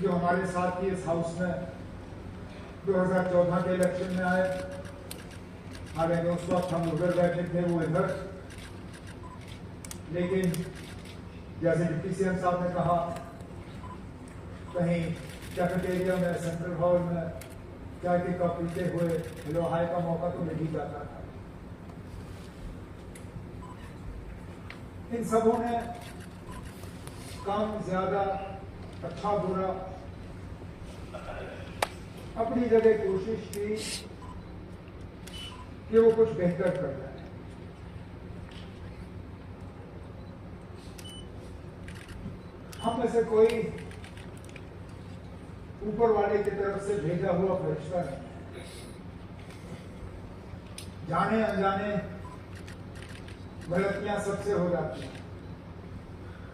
जो हमारे साथ ही इस हाउस में 2014 के इलेक्शन में आए, हालांकि उस वक्त हम उधर बैठे थे, वो इधर। लेकिन जैसे डिप्टी सीएम साहब ने कहा, कहीं कैफेटेरिया में, सेंट्रल हॉल में चाय के कप पीते हुए हेलो हाय का मौका तो मिल ही जाता था। इन सबों ने कम ज्यादा, अच्छा बुरा, अपनी जगह कोशिश की कि वो कुछ बेहतर कर जाए। हम में से कोई ऊपर वाले की तरफ से भेजा हुआ फरिश्ता नहीं। जाने अनजाने गलतियां सबसे हो जाती हैं,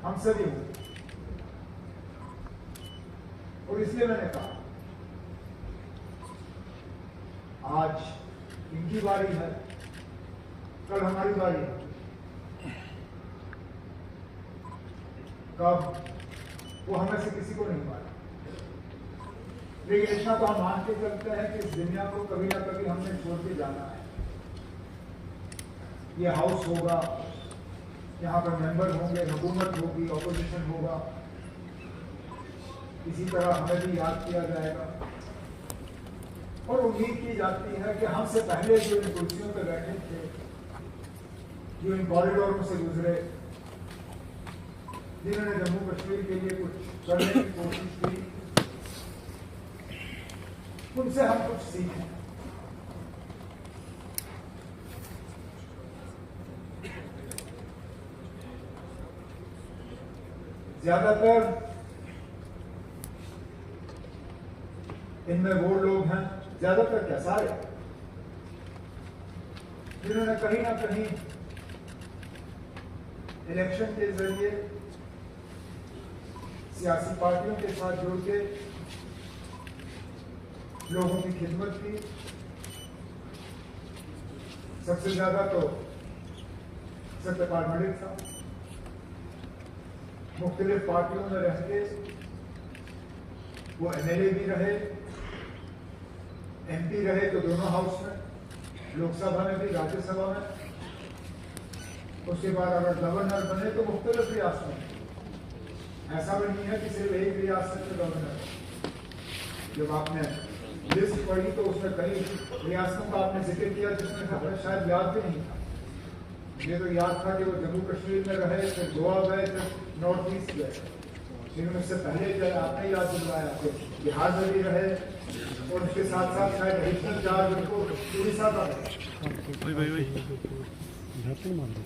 हमसे भी होती। और इसलिए मैंने कहा आज इनकी बारी है, कल हमारी बारी है। कब वो हमें से किसी को नहीं मालूम, लेकिन इतना तो हम मान के चलते हैं कि इस दुनिया को कभी ना कभी हमने छोड़ के जाना है। ये हाउस होगा, यहाँ पर मेंबर होंगे, हुकूमत होगी, ऑपोजिशन होगा, इसी तरह हमें भी याद किया जाएगा। और उम्मीद की जाती है कि हमसे पहले जो इन कुर्सियों पर बैठे थे, जो इन कॉरिडोरों से गुजरे, जिन्होंने जम्मू कश्मीर के लिए कुछ करने की कोशिश की, उनसे हम कुछ सीखें। ज्यादातर इनमें वो लोग हैं, ज्यादातर क्या सारे, जिन्होंने कहीं ना कहीं इलेक्शन के जरिए सियासी पार्टियों के साथ जुड़ के लोगों की खिदमत की। सबसे ज्यादा तो सत्यपाल मलिक साहब मुख्तलिफ पार्टियों में रह के वो एमएलए भी रहे, एमपी रहे तो दोनों हाउस में, लोकसभा में भी, राज्यसभा में। उसके बाद अगर गवर्नर बने तो मुख्तलिफ रियासतों में। ऐसा भी नहीं है कि सिर्फ एक रियासत के गवर्नर। जब आपने लिस्ट पढ़ी तो उसमें कई रियासतों का आपने जिक्र किया जिसमें हमें शायद याद भी नहीं था। मुझे तो याद था कि वो जम्मू कश्मीर में रहे, फिर गोवा गए, फिर नॉर्थ ईस्ट गए। लेकिन उससे पहले जो आपने याद दिलवाया तो बिहार में भी रहे, और उसके साथ साथ शायद एडिशनल चार्ज उनको उड़ीसा का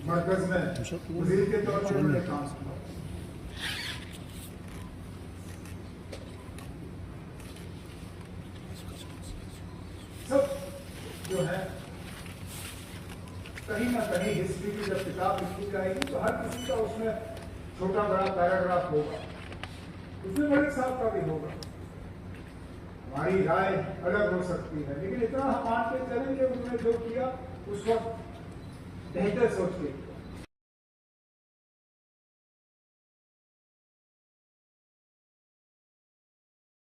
मरकज में वजीर के तौर पर उन्होंने काम किया। सब जो है कहीं ना कहीं हिस्ट्री की जब किताब लिखी जाएगी तो हर किसी का उसमें छोटा बड़ा पैराग्राफ होगा, उसमें मलिक साहब का भी होगा। हमारी राय अलग हो सकती है, लेकिन इतना हम मान के चलेंगे उन्होंने जो किया उस वक्त बेहतर सोच के